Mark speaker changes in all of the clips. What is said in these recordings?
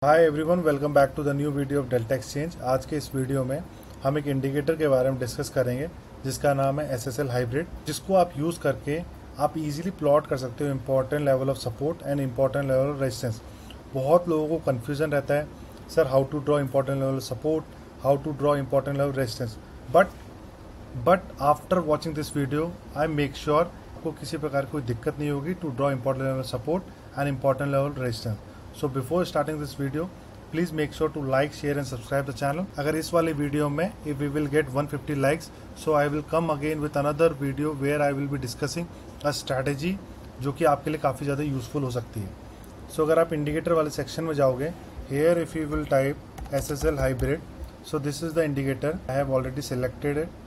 Speaker 1: Hi everyone, welcome back to the new video of Delta Exchange. आज के इस video में हम एक इंडिकेटर के बारे में डिस्कस करेंगे जिसका नाम है SSL हाइब्रिड, जिसको आप यूज़ करके आप इजीली प्लॉट कर सकते हो important level of support and important level of resistance. बहुत लोगों को कन्फ्यूजन रहता है, sir how to draw important level of support, how to draw important level resistance. But after watching this video I make sure आपको किसी प्रकार कोई दिक्कत नहीं होगी to draw important level support and important level resistance. So before starting this video, please make sure to like, share and subscribe the channel. अगर इस वाले वीडियो में if we will get 150 likes, so I will come again with another video where I will be discussing a strategy जो कि आपके लिए काफ़ी ज़्यादा यूज़फुल हो सकती है। So अगर आप इंडिकेटर वाले सेक्शन में जाओगे, here if you will type SSL hybrid, so this is the indicator. I have already selected it.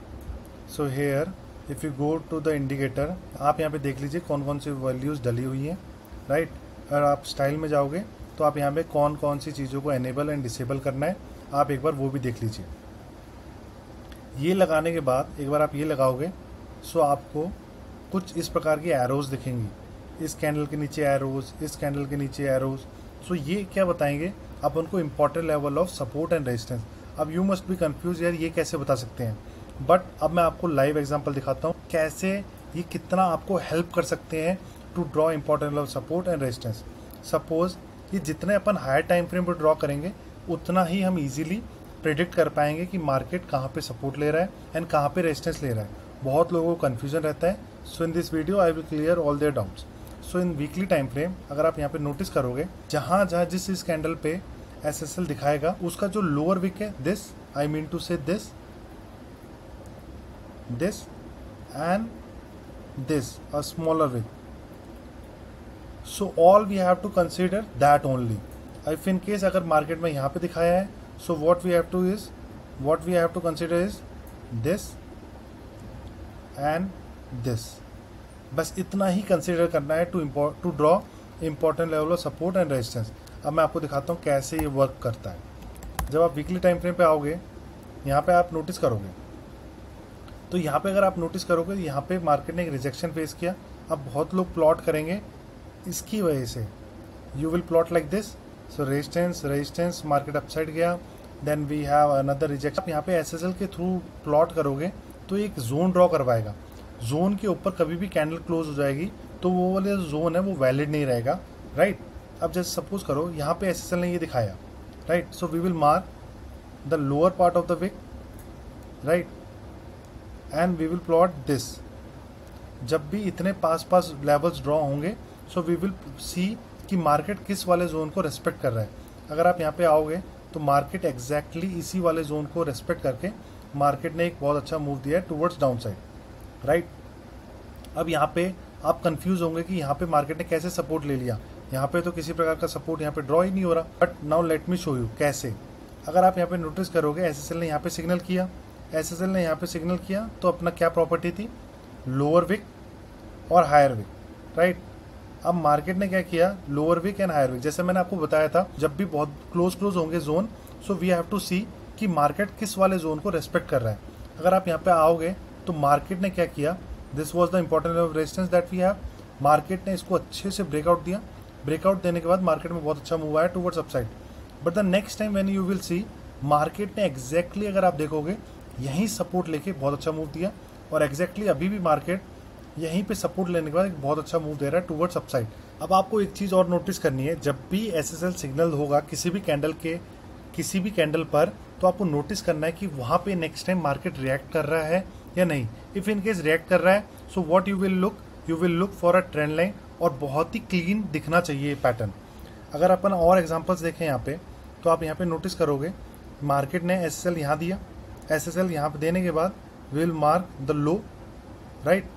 Speaker 1: So here if you go to the indicator, आप यहाँ पे देख लीजिए कौन कौन सी वैल्यूज़ डली हुई हैं, राइट। अगर आप स्टाइल में जाओगे तो आप यहाँ पे कौन कौन सी चीज़ों को एनेबल एंड डिसेबल करना है, आप एक बार वो भी देख लीजिए। ये लगाने के बाद एक बार आप ये लगाओगे सो आपको कुछ इस प्रकार की एरोज़ दिखेंगी, इस कैंडल के नीचे एरोज़, इस कैंडल के नीचे एरोज़। सो ये क्या बताएंगे आप उनको important level of support and resistance. अब यू मस्ट बी कन्फ्यूज, यार ये कैसे बता सकते हैं, बट अब मैं आपको लाइव एग्जाम्पल दिखाता हूँ कैसे ये कितना आपको हेल्प कर सकते हैं to draw important level support and resistance. Suppose ये जितने अपन हायर टाइम फ्रेम पर ड्रॉ करेंगे उतना ही हम इजीली प्रेडिक्ट कर पाएंगे कि मार्केट कहाँ पे सपोर्ट ले रहा है एंड कहाँ पे रेजिस्टेंस ले रहा है। बहुत लोगों को कन्फ्यूजन रहता है। So in this video I will clear all their doubts. So in weekly time frame अगर आप यहाँ पे नोटिस करोगे, जहाँ जहाँ जिस कैंडल पे SSL दिखाएगा उसका जो लोअर विक है, this I mean to say this and this a smaller wick, so all we have to consider that only. If in case अगर मार्केट में यहाँ पे दिखाया है, so what we have to consider is this and this. बस इतना ही consider करना है to draw important level of support and resistance. अब मैं आपको दिखाता हूँ कैसे ये वर्क करता है। जब आप वीकली टाइम फ्रेम पे आओगे, यहाँ पे आप नोटिस करोगे, तो यहाँ पे अगर आप नोटिस करोगे यहाँ पे मार्केट ने एक रिजेक्शन फेस किया। अब बहुत लोग प्लॉट करेंगे इसकी वजह से, you will plot like this. So resistance market upside गया, then we have another rejection. आप यहाँ पे SSL के थ्रू प्लॉट करोगे तो एक जोन ड्रॉ करवाएगा। जोन के ऊपर कभी भी कैंडल क्लोज हो जाएगी तो वो वाले जोन है वो वैलिड नहीं रहेगा, राइट। अब जैसे सपोज करो यहाँ पे SSL ने ये दिखाया, right. So we will mark the lower part of the wick, right, and we will plot this. जब भी इतने पास लेवल्स ड्रॉ होंगे सो वी विल सी कि मार्केट किस वाले जोन को रेस्पेक्ट कर रहा है। अगर आप यहाँ पे आओगे तो मार्केट एग्जैक्टली इसी वाले जोन को रेस्पेक्ट करके मार्केट ने एक बहुत अच्छा मूव दिया है टुवर्ड्स डाउन साइड, राइट। अब यहाँ पे आप कंफ्यूज होंगे कि यहाँ पे मार्केट ने कैसे सपोर्ट ले लिया, यहाँ पे तो किसी प्रकार का सपोर्ट यहाँ पे ड्रॉ ही नहीं हो रहा। But now let me show you कैसे। अगर आप यहाँ पे नोटिस करोगे SSL ने यहाँ पे सिग्नल किया, तो अपना क्या प्रॉपर्टी थी, लोअर विक और हायर विक, राइट। अब मार्केट ने क्या किया, lower wick and higher wick. जैसे मैंने आपको बताया था, जब भी बहुत क्लोज होंगे zone, so we have to see कि मार्केट किस वाले जोन को रेस्पेक्ट कर रहा है। अगर आप यहाँ पे आओगे तो मार्केट ने क्या किया, this was the important level of resistance that we have. Market ने इसको अच्छे से ब्रेकआउट दिया। ब्रेकआउट देने के बाद मार्केट में बहुत अच्छा मूव आया towards upside. But the next time when you will see, market ने एग्जैक्टली अगर आप देखोगे यहीं सपोर्ट लेके बहुत अच्छा मूव दिया, और एग्जैक्टली अभी भी मार्केट यहीं पे सपोर्ट लेने के बाद एक बहुत अच्छा मूव दे रहा है टुवर्ड्स अपसाइड। अब आपको एक चीज़ और नोटिस करनी है, जब भी SSL सिग्नल होगा किसी भी कैंडल पर, तो आपको नोटिस करना है कि वहाँ पे नेक्स्ट टाइम मार्केट रिएक्ट कर रहा है या नहीं। इफ़ इन केस रिएक्ट कर रहा है, so what you will look for a trend line, और बहुत ही क्लीन दिखना चाहिए ये पैटर्न। अगर अपन और एग्जाम्पल्स देखें यहाँ पे, तो आप यहाँ पे नोटिस करोगे मार्केट ने SSL यहाँ दिया, SSL यहाँ पे देने के बाद will mark the low, right.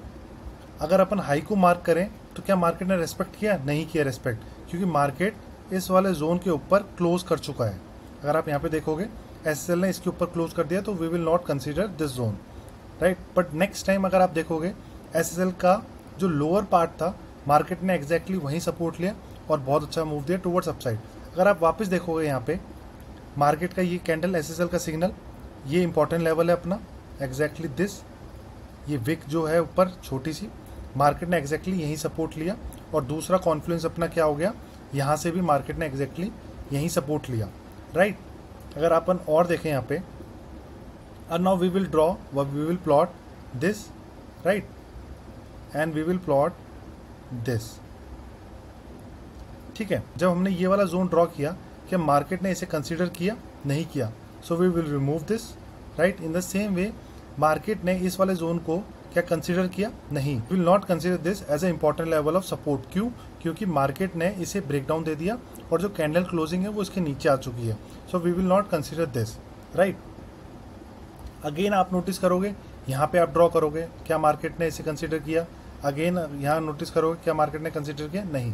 Speaker 1: अगर अपन हाई को मार्क करें तो क्या मार्केट ने रेस्पेक्ट किया, नहीं किया रेस्पेक्ट, क्योंकि मार्केट इस वाले जोन के ऊपर क्लोज कर चुका है। अगर आप यहाँ पे देखोगे SSL ने इसके ऊपर क्लोज कर दिया, तो we will not consider this zone, right. But next time अगर आप देखोगे SSL का जो लोअर पार्ट था, मार्केट ने एग्जैक्टली वहीं सपोर्ट लिया और बहुत अच्छा मूव दिया टुवर्ड्स अपसाइड। अगर आप वापस देखोगे यहाँ पे मार्केट का ये कैंडल SSL का सिग्नल, ये इंपॉर्टेंट लेवल है अपना, एग्जैक्टली दिस, ये विक जो है ऊपर छोटी सी, मार्केट ने एग्जैक्टली यहीं सपोर्ट लिया। और दूसरा कॉन्फ्लुएंस अपना क्या हो गया, यहाँ से भी मार्केट ने एग्जैक्टली यहीं सपोर्ट लिया, राइट। अगर अपन और देखें यहाँ पे, and now we will draw, we will plot this, right, and we will plot this, ठीक है। जब हमने ये वाला जोन ड्रॉ किया, क्या मार्केट ने इसे कंसीडर किया? नहीं किया, so we will remove this, right. In the same way market ने इस वाले जोन को क्या कंसीडर किया? नहीं, will not consider this as a important level of support. क्यों? क्योंकि मार्केट ने इसे ब्रेक डाउन दे दिया और जो कैंडल क्लोजिंग है वो इसके नीचे आ चुकी है, so we will not consider this, right. Again आप नोटिस करोगे, यहाँ पे आप ड्रॉ करोगे, क्या मार्केट ने इसे कंसीडर किया? अगेन यहाँ नोटिस करोगे, क्या मार्केट ने कंसीडर किया? नहीं।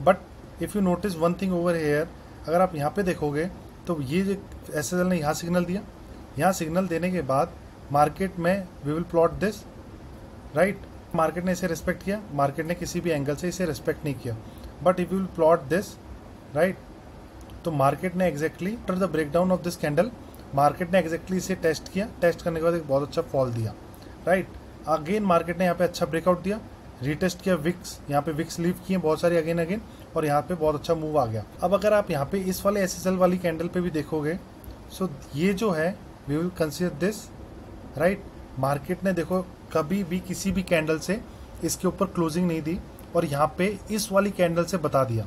Speaker 1: But if you notice one thing over here, अगर आप यहाँ पे देखोगे तो ये जो एसएसएल ने यहाँ सिग्नल दिया, यहाँ सिग्नल देने के बाद मार्केट में we will plot this, right. Market ने इसे रिस्पेक्ट किया, मार्केट ने किसी भी एंगल से इसे रिस्पेक्ट नहीं किया, but if you will plot this, right, तो मार्केट ने exactly after the breakdown of this candle, market ने एग्जैक्टली इसे टेस्ट किया, टेस्ट करने के बाद एक बहुत अच्छा फॉल दिया, राइट। अगेन मार्केट ने यहाँ पे अच्छा ब्रेकआउट दिया, रीटेस्ट किया, विक्स, यहाँ पे विक्स लीव किए बहुत सारी अगेन, और यहाँ पे बहुत अच्छा मूव आ गया। अब अगर आप यहाँ पे इस वाले एसएसएल वाली कैंडल पे भी देखोगे, सो ये जो है we will consider this, right. Market ने देखो कभी भी किसी भी कैंडल से इसके ऊपर क्लोजिंग नहीं दी, और यहाँ पे इस वाली कैंडल से बता दिया,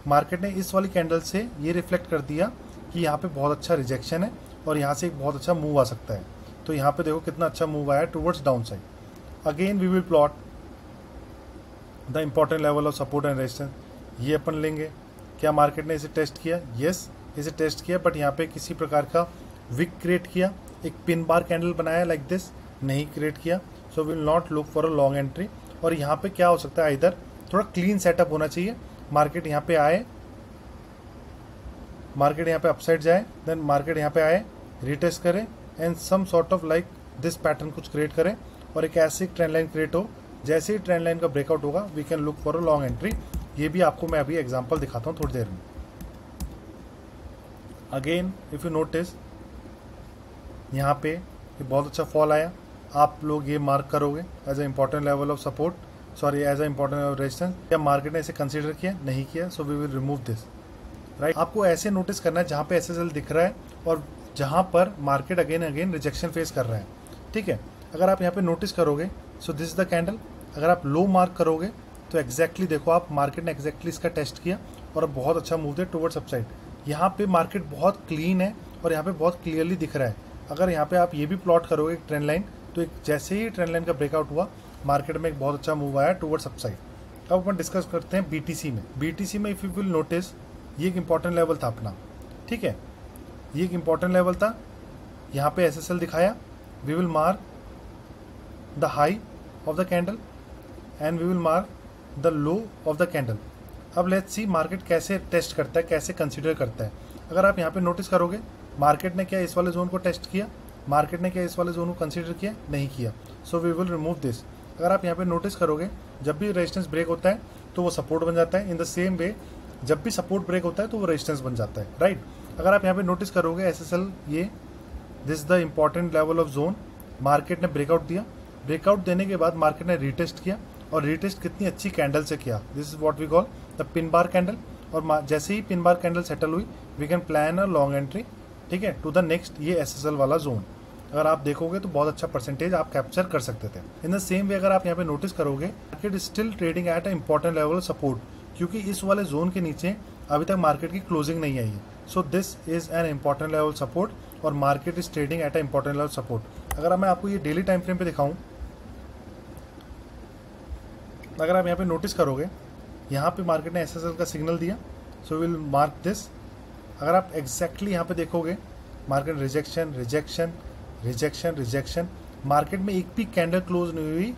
Speaker 1: मार्केट ने इस वाली कैंडल से ये रिफ्लेक्ट कर दिया कि यहाँ पे बहुत अच्छा रिजेक्शन है और यहाँ से एक बहुत अच्छा मूव आ सकता है। तो यहाँ पे देखो कितना अच्छा मूव आया towards down side. Again we will plot the important level of support and resistance, ये अपन लेंगे। क्या मार्केट ने इसे टेस्ट किया? यस, इसे टेस्ट किया, बट यहाँ पे किसी प्रकार का विक क्रिएट किया, एक पिन बार कैंडल बनाया लाइक दिस, नहीं क्रिएट किया, so will not look for a long entry. और यहाँ पे क्या हो सकता है, इधर थोड़ा क्लीन सेटअप होना चाहिए, मार्केट यहाँ पे आए, मार्केट यहाँ पे अपसाइड जाए, देन मार्केट यहाँ पे आए, रिटेस्ट करे, and some sort of like this pattern कुछ क्रिएट करे, और एक ऐसी ट्रेंड लाइन क्रिएट हो, जैसे ही ट्रेंड लाइन का ब्रेकआउट होगा we can look for a long entry. ये भी आपको मैं अभी एग्जांपल दिखाता हूँ थोड़ी देर में। अगेन इफ यू नोटिस, यहाँ पे ये बहुत अच्छा फॉल आया, आप लोग ये मार्क करोगे as a important level of support, sorry as a important level of resistance. क्या मार्केट ने इसे कंसीडर किया? नहीं किया, so we will remove this, right. आपको ऐसे नोटिस करना है जहाँ पे एसएसएल दिख रहा है और जहाँ पर मार्केट अगेन रिजेक्शन फेस कर रहा है, ठीक है। अगर आप यहाँ पे नोटिस करोगे, सो दिस इज द कैंडल, अगर आप लो मार्क करोगे तो एग्जैक्टली देखो आप, मार्केट ने एग्जैक्टली इसका टेस्ट किया और बहुत अच्छा मूव दिया टुवर्ड्स अपसाइड। यहाँ पे मार्केट बहुत क्लीन है और यहाँ पे बहुत क्लियरली दिख रहा है। अगर यहाँ पे आप ये भी प्लॉट करोगे ट्रेंड लाइन, तो एक जैसे ही ट्रेंड लाइन का ब्रेकआउट हुआ, मार्केट में एक बहुत अच्छा मूव आया टुवर्ड्स अपसाइड। अब अपन डिस्कस करते हैं बीटीसी में। बीटीसी में इफ यू विल नोटिस, ये एक इंपॉर्टेंट लेवल था अपना, ठीक है, ये एक इंपॉर्टेंट लेवल था। यहाँ पे एसएसएल दिखाया, we will mark the high of the candle and we will mark the low of the candle. अब लेट्स सी मार्केट कैसे टेस्ट करता है, कैसे कंसीडर करता है। अगर आप यहाँ पे नोटिस करोगे, मार्केट ने क्या इस वाले जोन को टेस्ट किया? मार्केट ने क्या इस वाले जोन को कंसीडर किया? नहीं किया, so we will remove this. अगर आप यहाँ पे नोटिस करोगे, जब भी रेजिस्टेंस ब्रेक होता है तो वो सपोर्ट बन जाता है। इन द सेम वे जब भी सपोर्ट ब्रेक होता है तो वो रेजिस्टेंस बन जाता है, राइट। अगर आप यहाँ पे नोटिस करोगे एसएसएल, ये this the important level of zone, market ने ब्रेकआउट दिया, ब्रेकआउट देने के बाद मार्केट ने रीटेस्ट किया, और रीटेस्ट कितनी अच्छी कैंडल से किया, this is what we call the pin bar candle. और जैसे ही पिन बार कैंडल सेटल हुई, we can plan a long entry, ठीक है, टू द नेक्स्ट ये एसएसएल वाला जोन। अगर आप देखोगे तो बहुत अच्छा परसेंटेज आप कैप्चर कर सकते थे। इन द सेम वे अगर आप यहाँ पे नोटिस करोगे, market still trading at a important level support, क्योंकि इस वाले जोन के नीचे अभी तक मार्केट की क्लोजिंग नहीं आई है। So this is an important level support, और market is trading at a important level support. अगर मैं आपको ये डेली टाइम फ्रेम पे दिखाऊं, अगर आप यहाँ पे नोटिस करोगे, यहाँ पे मार्केट ने एसएसएल का सिग्नल दिया, सो विल मार्क दिस। अगर आप एग्जैक्टली यहाँ पे देखोगे, market rejection rejection rejection rejection, market में एक भी कैंडल क्लोज नहीं हुई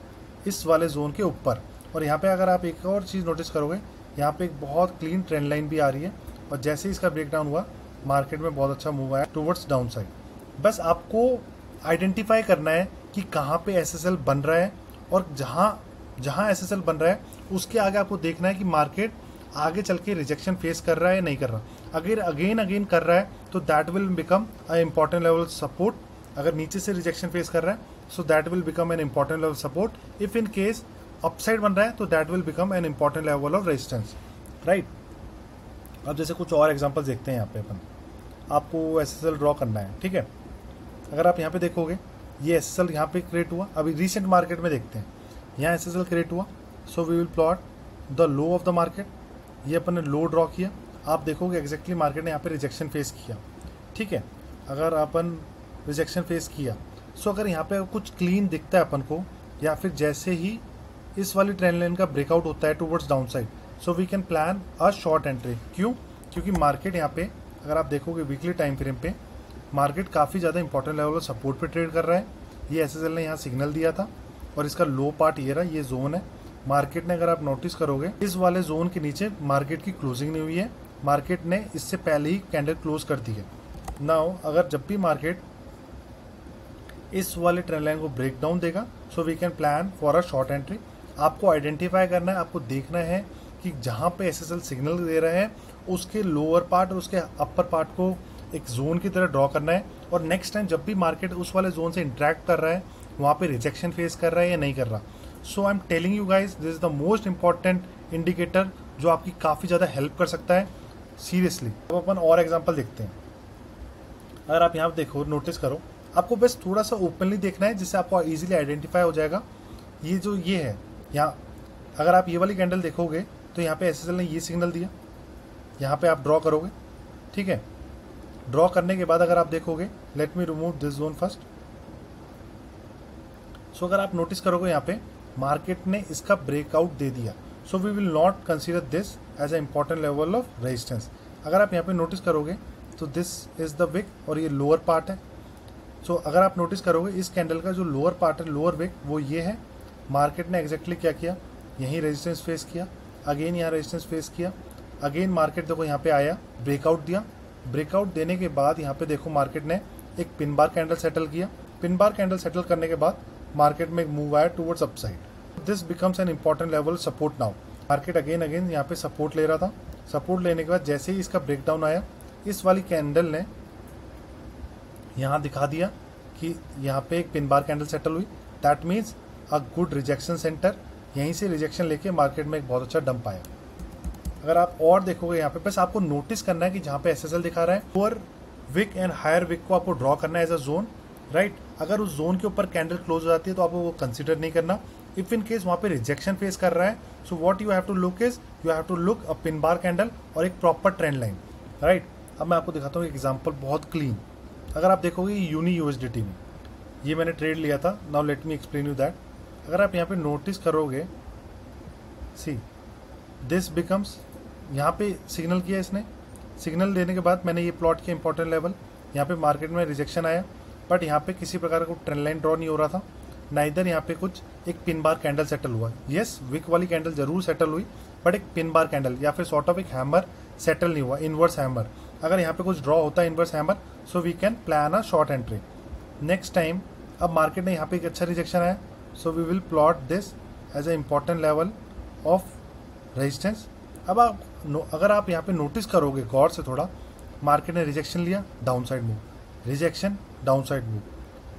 Speaker 1: इस वाले जोन के ऊपर। और यहाँ पे अगर आप एक और चीज़ नोटिस करोगे, यहाँ पे एक बहुत क्लीन ट्रेंड लाइन भी आ रही है, और जैसे ही इसका ब्रेकडाउन हुआ, मार्केट में बहुत अच्छा मूव आया टुवर्ड्स डाउन साइड। बस आपको आइडेंटिफाई करना है कि कहाँ पे एसएसएल बन रहा है, और जहाँ एसएसएल बन रहा है उसके आगे आपको देखना है कि मार्केट आगे चल के रिजेक्शन फेस कर रहा है या नहीं कर रहा। अगर अगेन कर रहा है तो that will become a important level support. अगर नीचे से रिजेक्शन फेस कर रहा है, so that will become an important level support. If in case upside बन रहा है तो that will become an important level of resistance, right. अब जैसे कुछ और एग्जांपल्स देखते हैं यहाँ पे अपन, आपको एसएसएल ड्रॉ करना है, ठीक है। अगर आप यहाँ पे देखोगे ये एसएसएल यहाँ पे क्रिएट हुआ, अभी रिसेंट मार्केट में देखते हैं, यहाँ एसएसएल क्रिएट हुआ, so we will plot the low of the market. ये अपन ने लो ड्रॉ किया, आप देखोगे एग्जैक्टली मार्केट ने यहाँ पे रिजेक्शन फेस किया, ठीक है। अगर अपन रिजेक्शन फेस किया, सो अगर यहाँ पे कुछ क्लीन दिखता है अपन को, या फिर जैसे ही इस वाली ट्रेंड लाइन का ब्रेकआउट होता है towards down side, so we can plan a short entry. क्यों? क्योंकि मार्केट यहाँ पे अगर आप देखोगे वीकली टाइम फ्रेम पे मार्केट काफ़ी ज़्यादा इंपॉर्टेंट लेवल ऑफ सपोर्ट पे ट्रेड कर रहा है। ये एसएसएल ने यहाँ सिग्नल दिया था और इसका लो पार्ट ये रहा, ये जोन है। मार्केट ने अगर आप नोटिस करोगे इस वाले जोन के नीचे मार्केट की क्लोजिंग नहीं हुई है, मार्केट ने इससे पहले ही कैंडल क्लोज कर दी है। नाउ अगर जब भी मार्केट इस वाले ट्रेंड लाइन को ब्रेक डाउन देगा, so we can plan for a short entry. आपको आइडेंटिफाई करना है, आपको देखना है कि जहाँ पे एसएसएल सिग्नल दे रहा है उसके लोअर पार्ट और उसके अपर पार्ट को एक जोन की तरह ड्रॉ करना है, और नेक्स्ट टाइम जब भी मार्केट उस वाले जोन से इंटरेक्ट कर रहा है वहाँ पे रिजेक्शन फेस कर रहा है या नहीं कर रहा। So I am telling you guys, this is the most important indicator जो आपकी काफ़ी ज़्यादा हेल्प कर सकता है सीरियसली। अब अपन और एग्जाम्पल देखते हैं। अगर आप यहाँ पे देखो, नोटिस करो, आपको बस थोड़ा सा ओपनली देखना है जिससे आपको इजीली आइडेंटिफाई हो जाएगा। ये जो ये है यहाँ, अगर आप ये वाली कैंडल देखोगे तो यहाँ पे एसएसएल ने ये सिग्नल दिया, यहाँ पे आप ड्रॉ करोगे, ठीक है। ड्रॉ करने के बाद अगर आप देखोगे, let me remove this zone first. So अगर आप नोटिस करोगे यहाँ पे मार्केट ने इसका ब्रेकआउट दे दिया, so we will not consider this as a important level of resistance. अगर आप यहाँ पे नोटिस करोगे तो दिस इज द विक और ये लोअर पार्ट है। सो अगर आप नोटिस करोगे इस कैंडल का जो लोअर पार्ट है, लोअर विक, वो ये है। मार्केट ने एग्जैक्टली क्या किया, यहीं रेजिस्टेंस फेस किया, अगेन यहाँ रेजिस्टेंस फेस किया, अगेन मार्केट देखो यहाँ पे आया, ब्रेकआउट दिया। ब्रेकआउट देने के बाद यहाँ पे देखो मार्केट ने एक पिन बार कैंडल सेटल किया। पिन बार कैंडल सेटल करने के बाद मार्केट में एक मूव आया towards upside. This becomes N important level support now. Market again यहाँ पे सपोर्ट ले रहा था। सपोर्ट लेने के बाद जैसे ही इसका ब्रेकडाउन आया, इस वाली कैंडल ने यहाँ दिखा दिया कि यहाँ पे एक पिन बार कैंडल सेटल हुई। That means a good rejection centre. यहीं से रिजेक्शन लेके मार्केट में एक बहुत अच्छा डंप आया। अगर आप और देखोगे यहाँ पे, बस आपको नोटिस करना है कि जहाँ पे एसएसएल दिखा रहा है, lower wick and higher wick को आपको ड्रॉ करना है एज अ जोन, राइट। अगर उस जोन के ऊपर कैंडल क्लोज हो जाती है तो आपको वो कंसिडर नहीं करना। इफ इन केस वहाँ पे रिजेक्शन फेस कर रहा है, so what you have to look is, you have to look a pin bar candle और एक प्रॉपर ट्रेंड लाइन, राइट। अब मैं आपको दिखाता हूँ एक एग्जाम्पल बहुत क्लीन। अगर आप देखोगे यूनी यूएसडीटी में ये मैंने ट्रेड लिया था। Now let me explain you that. अगर आप यहाँ पे नोटिस करोगे, सी दिस बिकम्स, यहाँ पे सिग्नल किया इसने, सिग्नल देने के बाद मैंने ये प्लॉट किया इंपॉर्टेंट लेवल। यहाँ पे मार्केट में रिजेक्शन आया, बट यहाँ पे किसी प्रकार का ट्रेंड लाइन ड्रॉ नहीं हो रहा था, ना इधर यहाँ पे कुछ एक पिन बार कैंडल सेटल हुआ। यस, विक वाली कैंडल जरूर सेटल हुई, बट एक पिन बार कैंडल या फिर सॉर्ट ऑफ एक हैमर सेटल नहीं हुआ, इनवर्स हैमर। अगर यहाँ पे कुछ ड्रॉ होता है inverse hammer, so we can plan a short entry next time. अब मार्केट ने यहाँ पे एक अच्छा रिजेक्शन आया, so we will plot this as a important level of resistance. अब अगर आप यहाँ पे नोटिस करोगे गौर से थोड़ा, मार्केट ने रिजेक्शन लिया, down side move, rejection, down side move,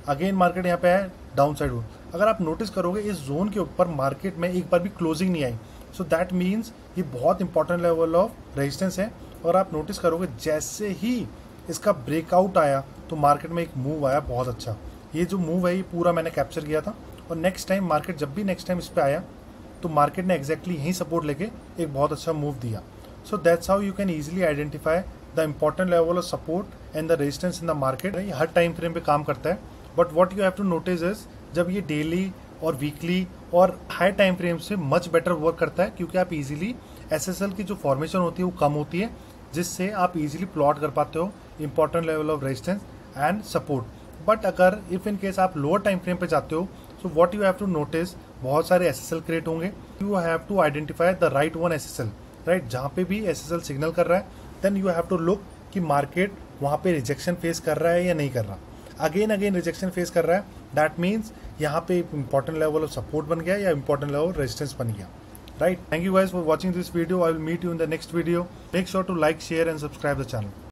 Speaker 1: again market यहाँ पे आया, डाउन साइड मूव। अगर आप नोटिस करोगे इस जोन के ऊपर मार्केट में एक बार भी क्लोजिंग नहीं आई, सो दैट मीन्स ये बहुत इंपॉर्टेंट लेवल ऑफ रेजिस्टेंस है। और आप नोटिस करोगे जैसे ही इसका ब्रेकआउट आया तो मार्केट में एक मूव आया बहुत अच्छा। ये जो मूव है ये पूरा मैंने कैप्चर किया था, और नेक्स्ट टाइम मार्केट जब भी नेक्स्ट टाइम इस पर आया तो मार्केट ने एग्जैक्टली यहीं सपोर्ट लेके एक बहुत अच्छा मूव दिया। So that's how you can easily identify the important level of support and the resistance in the market. ये हर टाइम फ्रेम पे काम करता है, but what you have to notice is जब ये डेली और वीकली और हाई टाइम फ्रेम से मच बेटर वर्क करता है, क्योंकि आप इजीली एसएसएल की जो फॉर्मेशन होती है वो कम होती है, जिससे आप इजीली प्लॉट कर पाते हो important level of resistance and support. But अगर इफ इन केस आप लोअर टाइम फ्रेम पे जाते हो, so what you have to notice, बहुत सारे एसएसएल क्रिएट होंगे। You have to identify the right one SSL, right. जहाँ पे भी एसएसएल सिग्नल कर रहा है, then you have to look कि मार्केट वहाँ पे रिजेक्शन फेस कर रहा है या नहीं कर रहा। अगेन रिजेक्शन फेस कर रहा है, दैट मीन्स यहाँ पे इंपॉर्टेंट लेवल ऑफ सपोर्ट बन गया या इंपॉर्टेंट लेवल ऑफ रेजिस्टेंस बन गया, right. Thank you guys for watching this video. I will meet you in the next video. Make sure to like, share and subscribe the channel.